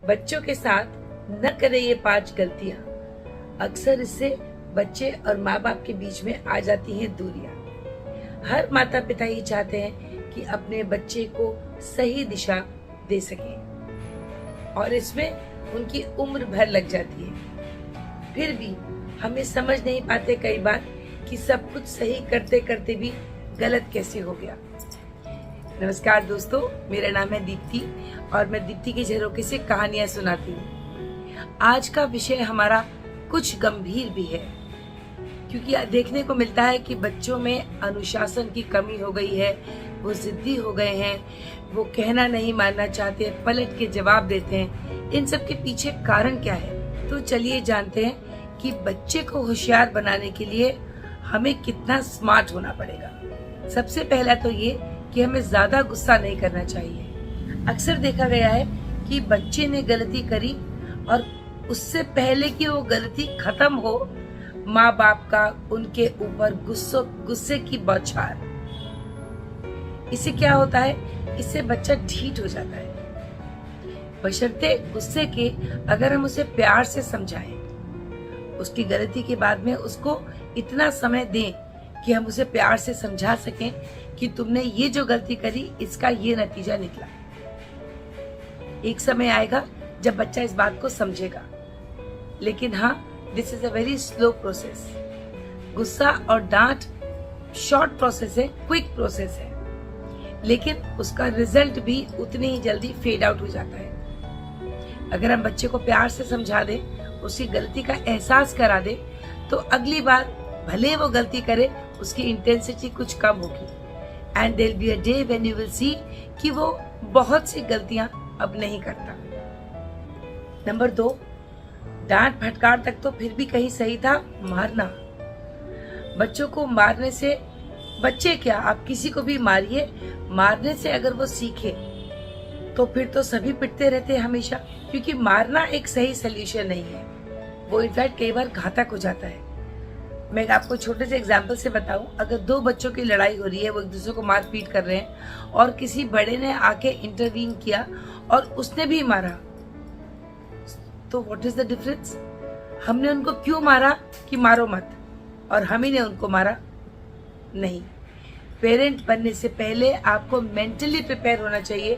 बच्चों के साथ न करें ये 5 गलतियां। अक्सर इससे बच्चे और माँ बाप के बीच में आ जाती हैं दूरियां। हर माता पिता ये चाहते हैं कि अपने बच्चे को सही दिशा दे सकें और इसमें उनकी उम्र भर लग जाती है। फिर भी हमें समझ नहीं पाते कई बार कि सब कुछ सही करते करते भी गलत कैसे हो गया। नमस्कार दोस्तों, मेरा नाम है दीप्ति और मैं दीप्ति के झरोखे से कहानियां सुनाती हूँ। आज का विषय हमारा कुछ गंभीर भी है, क्योंकि देखने को मिलता है कि बच्चों में अनुशासन की कमी हो गई है। वो जिद्दी हो गए हैं, वो कहना नहीं मानना चाहते, पलट के जवाब देते हैं। इन सब के पीछे कारण क्या है? तो चलिए जानते हैं कि बच्चे को होशियार बनाने के लिए हमें कितना स्मार्ट होना पड़ेगा। सबसे पहला तो ये कि हमें ज्यादा गुस्सा नहीं करना चाहिए। अक्सर देखा गया है कि बच्चे ने गलती करी और उससे पहले कि वो गलती खत्म हो, माँ बाप का उनके ऊपर गुस्से की बौछार। इससे क्या होता है? इससे बच्चा ढीठ हो जाता है। बशर्ते गुस्से के अगर हम उसे प्यार से समझाएं, उसकी गलती के बाद में उसको इतना समय दें कि हम उसे प्यार से समझा सकें कि तुमने ये जो गलती करी इसका ये नतीजा निकला। एक समय आएगा जब बच्चा इस बात को समझेगा, लेकिन हाँ, this is a very slow process. गुस्सा और डांट शॉर्ट प्रोसेस है, क्विक प्रोसेस है, लेकिन उसका रिजल्ट भी उतनी ही जल्दी फेड आउट हो जाता है। अगर हम बच्चे को प्यार से समझा दें, उसकी गलती का एहसास करा दें, तो अगली बार भले वो गलती करे, उसकी इंटेंसिटी कुछ कम होगी। And there be a day when you will see कि वो बहुत सी गलतियां अब नहीं करता। नंबर 2, डांट फटकार तक तो फिर भी कहीं सही था। मारना, बच्चों को मारने से, बच्चे क्या, आप किसी को भी मारिए, मारने से अगर वो सीखे तो फिर तो सभी पिटते रहते हैं हमेशा, क्योंकि मारना एक सही सोल्यूशन नहीं है। वो इनफैक्ट कई बार घातक हो जाता है। मैं आपको छोटे से एग्जाम्पल से बताऊं, अगर 2 बच्चों की लड़ाई हो रही है, वो एक दूसरे को मार पीट कर रहे हैं और किसी बड़े ने आके इंटरवीन किया और उसने भी मारा, तो व्हाट इज द डिफरेंस? हमने उनको क्यों मारा कि मारो मत, और हम ही ने उनको मारा? नहीं। पेरेंट बनने से पहले आपको मेंटली प्रिपेयर होना चाहिए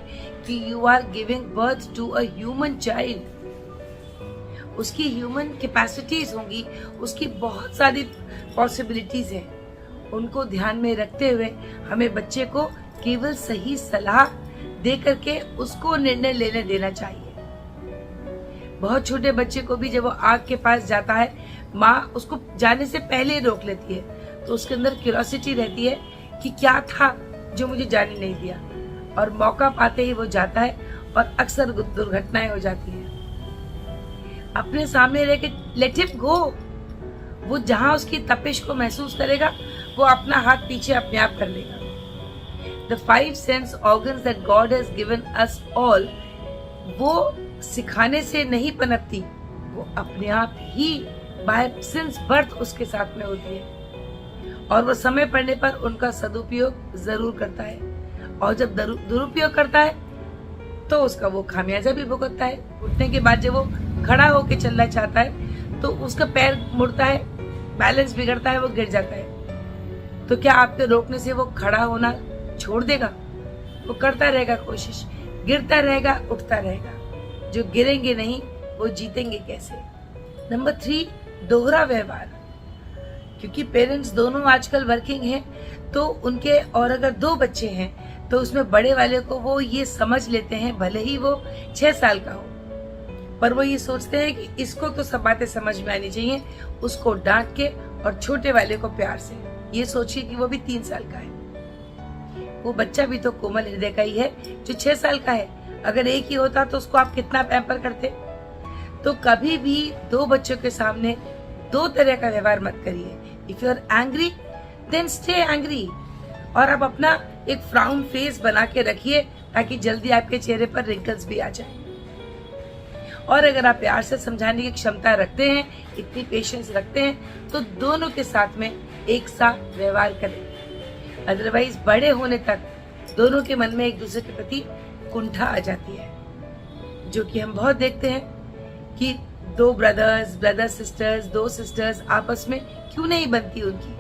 कि you are giving birth to a human child. उसकी ह्यूमन कैपेसिटीज होंगी, उसकी बहुत सारी पॉसिबिलिटीज हैं। उनको ध्यान में रखते हुए हमें बच्चे को केवल सही सलाह दे करके उसको निर्णय लेने देना चाहिए। बहुत छोटे बच्चे को भी जब वो आग के पास जाता है, माँ उसको जाने से पहले रोक लेती है, तो उसके अंदर क्यूरियोसिटी रहती है कि क्या था जो मुझे जाने नहीं दिया, और मौका पाते ही वो जाता है और अक्सर दुर्घटनाएं हो जाती हैं। अपने सामने रह के लेट हिम गो। वो जहां उसकी तपिश को महसूस करेगा, वो अपना हाथ पीछे अपने आप कर लेगा। The 5 sense organs that God has given us all, वो सिखाने से नहीं पनपती, वो अपने आप ही बाय सिंस बर्थ उसके साथ में होती है, और वो समय पड़ने पर उनका सदुपयोग जरूर करता है। और जब दुरुपयोग करता है तो उसका वो खामियाजा भी भुगतता है। उठने के बाद जब वो खड़ा होके चलना चाहता है तो उसका पैर मुड़ता है, बैलेंस बिगड़ता है, वो गिर जाता है। तो क्या आपके रोकने से वो खड़ा होना छोड़ देगा? वो करता रहेगा कोशिश, गिरता रहेगा, उठता रहेगा। जो गिरेंगे नहीं, वो जीतेंगे कैसे? नंबर 3, दोहरा व्यवहार। क्योंकि पेरेंट्स दोनों आजकल वर्किंग हैं, तो उनके, और अगर 2 बच्चे हैं तो उसमें बड़े वाले को वो ये समझ लेते हैं, भले ही वो 6 साल का हो, पर वो ये सोचते हैं कि इसको तो सब बातें समझ में आनी चाहिए, उसको डांट के, और छोटे वाले को प्यार से। ये सोचिए कि वो भी 3 साल का है। वो बच्चा भी तो कोमल हृदय का ही है जो 6 साल का है। अगर एक ही होता तो उसको आप कितना पैम्पर करते। तो कभी भी 2 बच्चों के सामने 2 तरह का व्यवहार मत करिए। If you are angry, then stay angry, और आप अपना एक फ्राउन फेस बना के रखिए ताकि जल्दी आपके चेहरे पर रिंकल्स भी आ जाए। और अगर आप प्यार से समझाने की क्षमता रखते हैं, इतनी पेशेंस रखते हैं, तो दोनों के साथ में एक साथ व्यवहार करें। अदरवाइज बड़े होने तक दोनों के मन में एक दूसरे के प्रति कुंठा आ जाती है। जो कि हम बहुत देखते हैं कि ब्रदर सिस्टर्स, दो सिस्टर्स आपस में क्यों नहीं बनती उनकी।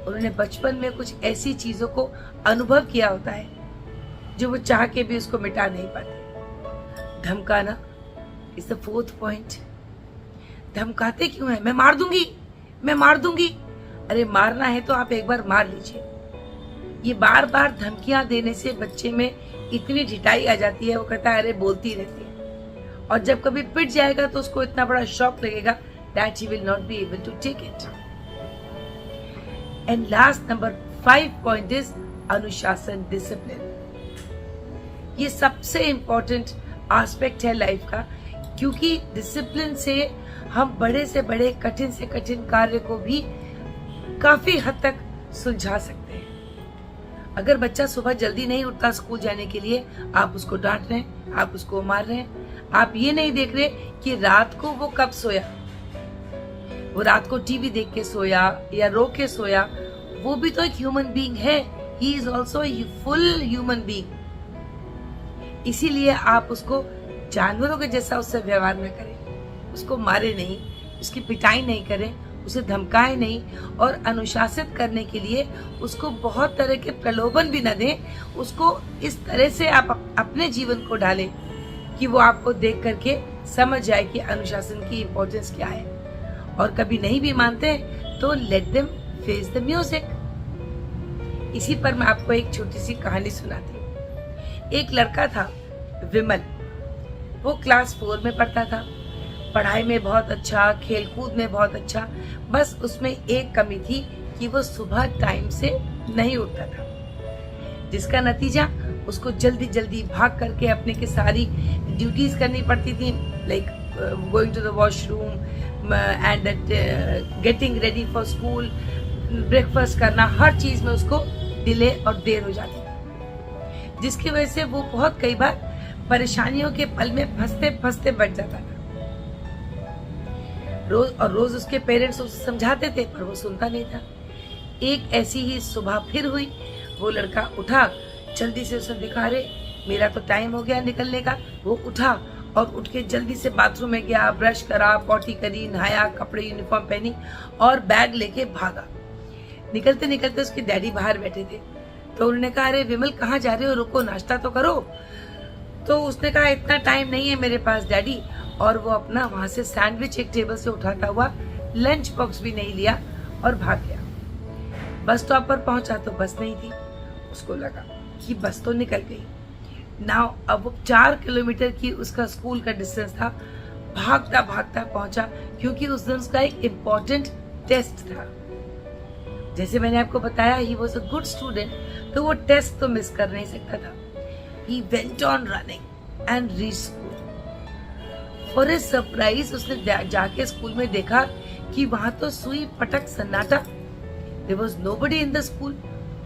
उन्होंने बचपन में कुछ ऐसी चीजों को अनुभव किया होता है जो वो चाह के भी उसको मिटा नहीं पाते। धमकाना इज द फोर्थ पॉइंट। धमकाते क्यों है? मैं मार दूंगी। अरे मारना है तो आप एक बार मार लीजिए। ये बार बार धमकियां देने से बच्चे में इतनी ढिठाई आ जाती है, वो कहता है अरे बोलती रहती है, और जब कभी पिट जाएगा तो उसको इतना बड़ा शॉक लगेगा that he will not be able to take it. And last number 5 point is अनुशासन, डिसिप्लिन। ये सबसे इंपॉर्टेंट एस्पेक्ट है लाइफ का, क्योंकि डिसिप्लिन से हम बड़े से बड़े, कठिन से कठिन कार्य को भी काफी हद तक सुलझा सकते हैं। अगर बच्चा सुबह जल्दी नहीं उठता स्कूल जाने के लिए, आप उसको डांट रहे हैं, आप उसको मार रहे हैं, आप ये नहीं देख रहे कि रात को वो कब सोया, वो रात को टीवी देख के सोया या रो के सोया, वो भी तो एक ह्यूमन बीइंग है। He is also full human being. इसीलिए आप उसको जानवरों के जैसा उससे व्यवहार न करें, उसको मारे नहीं, उसकी पिटाई नहीं करें, उसे धमकाए नहीं, और अनुशासित करने के लिए उसको बहुत तरह के प्रलोभन भी न दें। उसको इस तरह से आप अपने जीवन को ढालें कि वो आपको देख करके समझ जाए कि अनुशासन की इम्पोर्टेंस क्या है। और कभी नहीं भी मानते तो let them face the music. इसी पर मैं आपको एक छोटी सी कहानी सुनाती हूँ। एक लड़का था विमल, वो क्लास 4 में पढ़ता था, पढ़ाई में बहुत अच्छा, खेलकूद में बहुत अच्छा, बस उसमें एक कमी थी कि वो सुबह टाइम से नहीं उठता था, जिसका नतीजा उसको जल्दी जल्दी भाग करके अपने की सारी ड्यूटीज करनी पड़ती थी, like going to the washroom and getting ready for school, breakfast करना, हर चीज में उसको डिले और देर हो जाती थी, जिसकी वजह से वो बहुत कई बार परेशानियों के पल में फंसते फंसते बच जाता था। रोज उसके पेरेंट्स उसे समझाते थे पर वो सुनता नहीं था। एक ऐसी ही सुबह फिर हुई, वो लड़का उठा, जल्दी से उसने देखा अरे मेरा तो टाइम हो गया निकलने का। वो उठा और उठ के जल्दी से बाथरूम में गया, ब्रश करा, पॉटी करी, नहाया, कपड़े यूनिफॉर्म पहनी और बैग लेके भागा। निकलते निकलते उसके डैडी बाहर बैठे थे, तो उन्होंने कहा अरे विमल कहाँ जा रहे हो, रुको नाश्ता तो करो। तो उसने कहा इतना टाइम नहीं है मेरे पास डैडी, और वो अपना वहां से सैंडविच एक टेबल से उठाता हुआ लंच बॉक्स भी नहीं लिया और भाग गया। बस स्टॉप पर पहुंचा तो बस नहीं थी, उसको लगा कि बस तो निकल गई। नाउ अब वो 4 किलोमीटर की उसका स्कूल का डिस्टेंस था, भागता भागता पहुंचा, क्योंकि उस दिन उसका एक इम्पोर्टेंट टेस्ट था। जैसे मैंने आपको बताया he was a good student, तो वो टेस्ट तो मिस कर नहीं सकता था। He went on running and reached school. For his surprise, उसने जाके स्कूल में देखा कि वहां तो सुई पटक सन्नाटा। There was nobody in the school.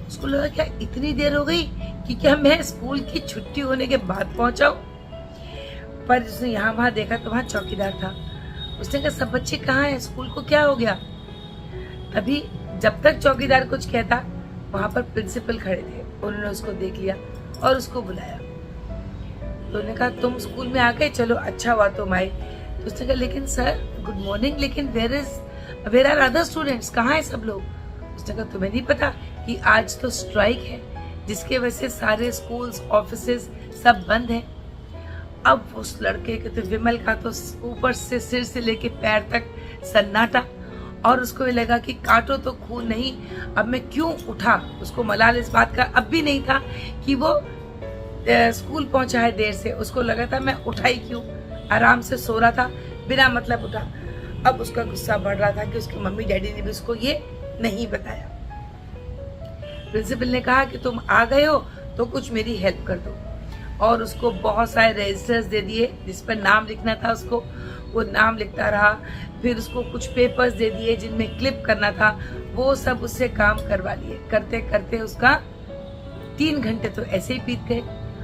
उसको लगा क्या इतनी देर हो गई कि क्या मैं स्कूल की छुट्टी होने के बाद पहुंचा हूं? पर उसने यहाँ वहां देखा तो वहां चौकीदार था। उसने कहा सब बच्चे कहाँ हैं, स्कूल को क्या हो गया? अभी जब तक चौकीदार कुछ कहता, वहां पर प्रिंसिपल खड़े थे। उन्होंने उसको देख लिया और उसको बुलाया। तो उन्होंने कहा तुम स्कूल में आ गए, चलो अच्छा हुआ तुम आए। तो उसने कहा लेकिन सर गुड मॉर्निंग, लेकिन वेयर आर अदर स्टूडेंट्स, कहाँ है सब लोग? उसने कहा तुम्हें नहीं पता कि आज तो स्ट्राइक है, जिसके वजह से सारे स्कूल्स, ऑफिसेज सब बंद हैं। अब उस लड़के के तो विमल का तो ऊपर से सिर से लेके पैर तक सन्नाटा, और उसको ये लगा कि काटो तो खून नहीं, अब मैं क्यों उठा। उसको मलाल इस बात का अब भी नहीं था कि वो स्कूल पहुंचा है देर से, उसको लगा था मैं उठा ही क्यों, आराम से सो रहा था, बिना मतलब उठा। अब उसका गुस्सा बढ़ रहा था कि उसकी मम्मी डैडी ने भी उसको ये नहीं बताया। प्रिंसिपल ने कहा कि तुम आ गए हो तो कुछ मेरी हेल्प कर दो, और उसको बहुत सारे रजिस्टर्स दे दिए जिस पर नाम लिखना था उसको, वो नाम लिखता रहा। फिर उसको कुछ पेपर्स दे दिए जिनमें क्लिप करना था, वो सब उससे काम करवा लिए। करते करते उसका 3 घंटे तो ऐसे ही बीत गए।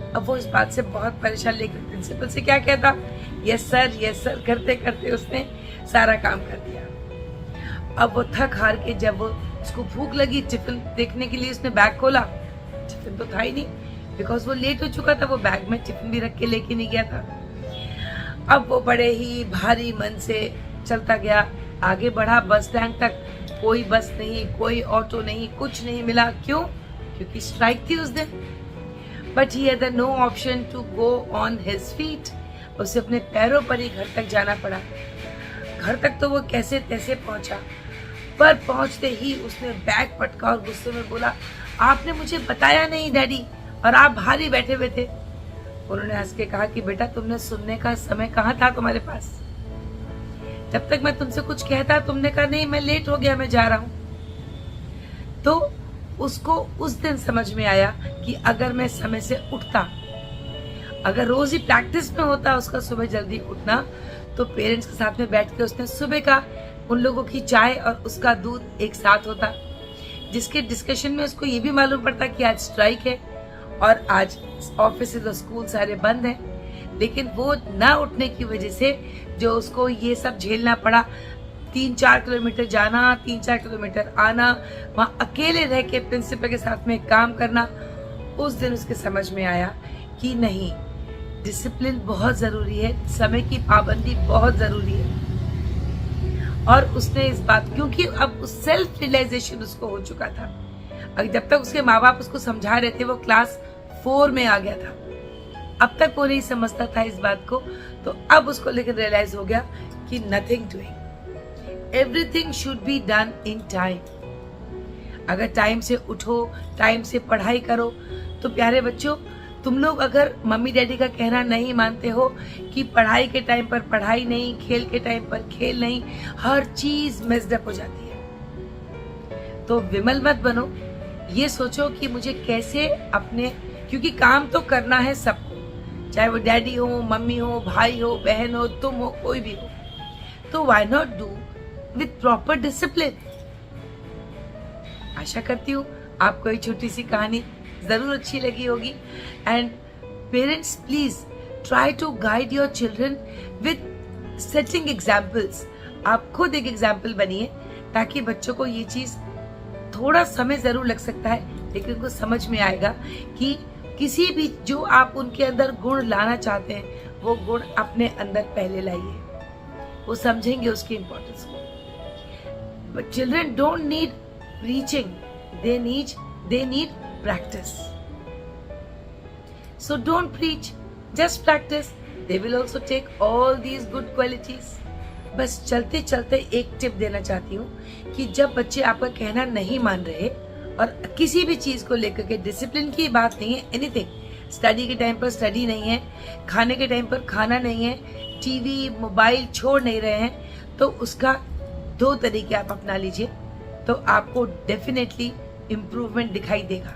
अब वो इस बात से बहुत परेशान, लेकिन प्रिंसिपल से क्या कहता, यस सर करते करते उसने सारा काम कर दिया। अब वो थक हार के जब उसको भूख लगी, टिफिन देखने के लिए उसने बैग खोला, टिफिन तो था ही नहीं, बिकॉज वो लेट हो चुका था, वो बैग में टिफिन भी रख के लेके नहीं गया था। अब वो बड़े ही भारी मन से चलता गया, आगे बढ़ा बस स्टैंड तक। कोई बस नहीं, कोई ऑटो नहीं, कुछ नहीं मिला। क्यों? क्योंकि स्ट्राइक थी उस दिन। But he had no option to go on his feet. उसे अपने पैरों पर ही घर तक जाना पड़ा। घर तक तो वो कैसे तैसे पहुंचा, पर पहुंचते ही उसने बैग पटका और गुस्से में बोला, आपने मुझे बताया नहीं डैडी, और आप बाहर ही बैठे हुए थे। उन्होंने हंस के कहा कि बेटा, तुमने सुनने का समय कहाँ था तुम्हारे पास? जब तक मैं तुमसे कुछ कहता तुमने कहा नहीं मैं लेट हो गया, मैं जा रहा हूं। तो उसको उस दिन समझ में आया कि अगर मैं समय से उठता, अगर रोज ही प्रैक्टिस में होता उसका सुबह जल्दी उठना, तो पेरेंट्स के साथ में बैठ के उसने सुबह का उन लोगों की चाय और उसका दूध एक साथ होता, जिसके डिस्कशन में उसको ये भी मालूम पड़ता कि आज स्ट्राइक है और आज ऑफिस और स्कूल सारे बंद हैं। लेकिन वो ना उठने की वजह से जो उसको ये सब झेलना पड़ा, 3-4 किलोमीटर जाना, 3-4 किलोमीटर आना, वहां अकेले रह के प्रिंसिपल के साथ में काम करना, उस दिन उसके समझ में आया कि नहीं, डिसिप्लिन बहुत जरूरी है, समय की पाबंदी बहुत जरूरी है। और उसने इस बात, क्योंकि अब सेल्फ रियलाइजेशन उसको हो चुका था। अगर जब तक उसके माँ बाप उसको समझा रहे थे, वो क्लास 4 में आ गया था, अब तक वो नहीं समझता था इस बात को। तो अब उसको लेकर रियलाइज हो गया कि nothing doing, everything should be done in time. अगर टाइम से उठो, टाइम से पढ़ाई करो, तो प्यारे बच्चों, तुम लोग अगर मम्मी डैडी का कहना नहीं मानते हो कि पढ़ाई के टाइम पर पढ़ाई नहीं, खेल के टाइम पर खेल नहीं, हर चीज मिक्सड हो जाती है, तो विमल मत बनो। ये सोचो कि मुझे कैसे अपने, क्योंकि काम तो करना है सबको, चाहे वो डैडी हो, मम्मी हो, भाई हो, बहन हो, तुम हो, कोई भी हो, तो why not do with proper discipline. आशा करती हूँ आपको ये छोटी सी कहानी जरूर अच्छी लगी होगी। And parents, please try to guide your children with setting examples. आप खुद एक एग्जाम्पल बनिए, ताकि बच्चों को ये चीज, थोड़ा समय जरूर लग सकता है, लेकिन उनको समझ में आएगा कि किसी भी जो आप उनके अंदर गुण लाना चाहते हैं, वो गुण अपने अंदर पहले लाइए, वो समझेंगे उसकी इंपॉर्टेंस को। But children don't need preaching, they need practice. So don't preach, just practice. They will also take all these good qualities. बस चलते चलते एक टिप देना चाहती हूँ कि जब बच्चे आपका कहना नहीं मान रहे, और किसी भी चीज को लेकर के, डिसिप्लिन की बात नहीं है, एनीथिंग, स्टडी के टाइम पर स्टडी नहीं है, खाने के टाइम पर खाना नहीं है, टीवी मोबाइल छोड़ नहीं रहे हैं, तो उसका 2 तरीके आप अपना लीजिए, तो आपको डेफिनेटली इम्प्रूवमेंट दिखाई देगा।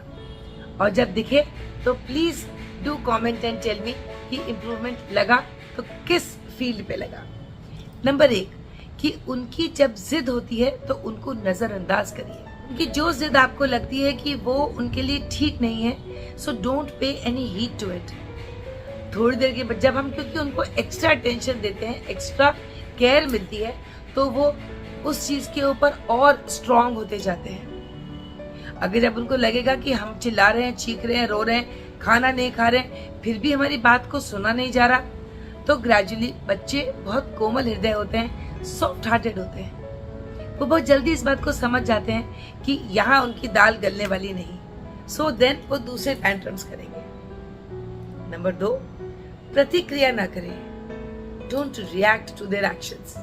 और जब दिखे तो please do comment and tell me कि इम्प्रूवमेंट लगा तो किस फील्ड पे लगा। नंबर 1 कि उनकी जब जिद होती है तो उनको नजरअंदाज करिए। उनकी जो जिद आपको लगती है कि वो उनके लिए ठीक नहीं है, so don't pay any heed to it. थोड़ी देर के बाद जब हम, क्योंकि उनको एक्स्ट्रा अटेंशन देते हैं, एक्स्ट्रा केयर मिलती है, तो वो उस चीज के ऊपर और स्ट्रांग होते जाते हैं। अगर जब उनको लगेगा कि हम चिल्ला रहे हैं, चीख रहे हैं, रो रहे हैं, खाना नहीं खा रहे हैं, फिर भी हमारी बात को सुना नहीं जा रहा, तो ग्रेजुअली बच्चे बहुत कोमल हृदय होते हैं, सॉफ्ट हार्टेड होते हैं, वो बहुत जल्दी इस बात को समझ जाते हैं कि यहाँ उनकी दाल गलने वाली नहीं। सो देन वो दूसरे टैंट्रम्स करेंगे। नंबर 2, प्रतिक्रिया ना करें, don't react to their actions.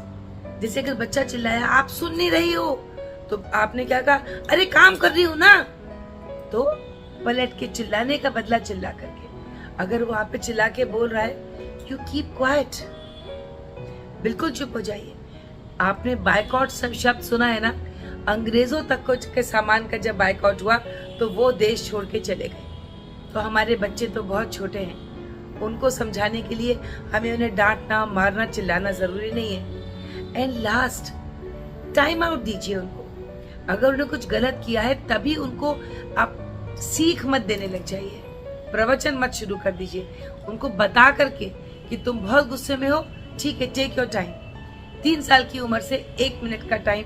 जैसे अगर बच्चा चिल्लाया, आप सुन नहीं रही हो, तो आपने क्या कहा, अरे काम कर रही हूं ना, तो पलट के चिल्लाने का बदला चिल्ला करके, अगर वो आप पे चिल्ला के बोल रहा है, यू कीप क्वाइट, बिल्कुल चुप हो जाइए। आपने बायकॉट शब्द सुना है ना, अंग्रेजों तक के सामान का जब बायकॉट हुआ तो वो देश छोड़ के चले गए। तो हमारे बच्चे तो बहुत छोटे हैं, उनको समझाने के लिए हमें उन्हें डांटना, मारना, चिल्लाना जरूरी नहीं है। एंड लास्ट, टाइम आउट दीजिए उनको। अगर उन्होंने कुछ गलत किया है तभी उनको आप सीख मत देने लग जाइए, प्रवचन मत शुरू कर दीजिए, उनको बता करके कि तुम बहुत गुस्से में हो, ठीक है, टेक योर टाइम। 3 साल की उम्र से 1 मिनट का टाइम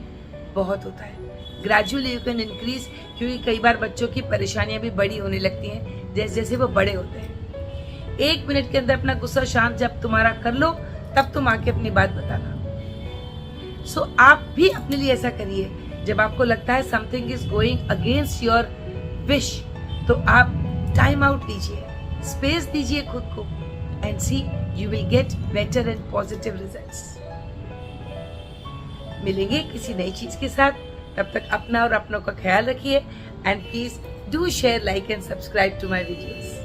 बहुत होता है। ग्रेजुअली यू कैन इंक्रीज, क्योंकि कई बार बच्चों की परेशानियां भी बड़ी होने लगती हैं जैसे जैसे वो बड़े होते हैं। 1 मिनट के अंदर अपना गुस्सा शांत जब तुम्हारा कर लो, तब तुम आके अपनी बात बताना। सो आप भी अपने लिए ऐसा करिए, जब आपको लगता है something is going against your wish, तो आप टाइम आउट लीजिए, स्पेस दीजिए खुद को, and see you will get better and positive results. मिलेंगे किसी नई चीज के साथ, तब तक अपना और अपनों का ख्याल रखिए, and please do share, like and subscribe to my videos.